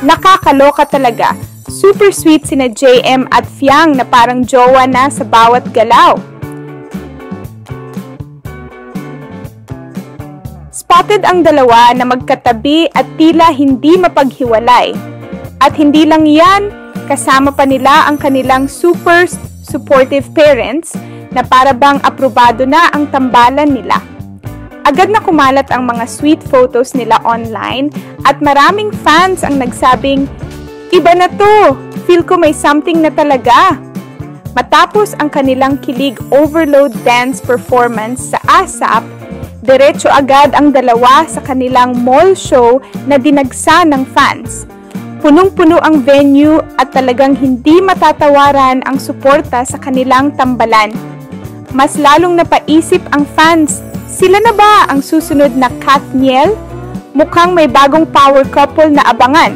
Nakakaloka talaga. Super sweet sina JM at Fiang na parang jowa na sa bawat galaw. Spotted ang dalawa na magkatabi at tila hindi mapaghiwalay. At hindi lang yan, kasama pa nila ang kanilang super supportive parents na para bang aprobado na ang tambalan nila. Agad na kumalat ang mga sweet photos nila online at maraming fans ang nagsabing, "Iba na to! Feel ko may something na talaga!" Matapos ang kanilang kilig overload dance performance sa ASAP, diretso agad ang dalawa sa kanilang mall show na dinagsa ng fans. Punong-puno ang venue at talagang hindi matatawaran ang suporta sa kanilang tambalan. Mas lalong napaisip ang fans, sila na ba ang susunod na Katniel? Mukhang may bagong power couple na abangan.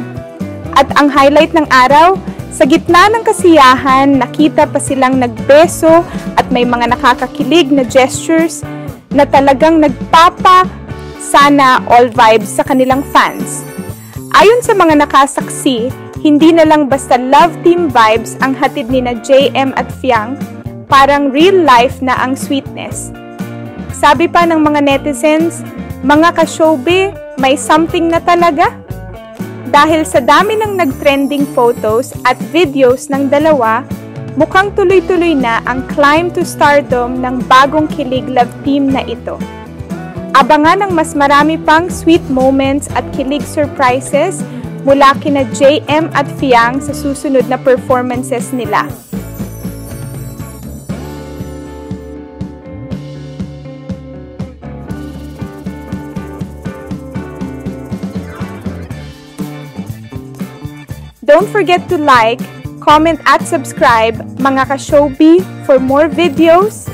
At ang highlight ng araw, sa gitna ng kasiyahan, nakita pa silang nagbeso at may mga nakakakilig na gestures na talagang nagpapa-sana all vibes sa kanilang fans. Ayon sa mga nakasaksi, hindi na lang basta love team vibes ang hatid ni na JM at Fiang, parang real life na ang sweetness. Sabi pa ng mga netizens, mga ka-showbe, may something na talaga? Dahil sa dami ng nag-trending photos at videos ng dalawa, mukhang tuloy-tuloy na ang climb to stardom ng bagong kilig love team na ito. Abangan ang mas marami pang sweet moments at kilig surprises mula kina JM at Fiang sa susunod na performances nila. Don't forget to like, comment at subscribe mga ka-showbie for more videos,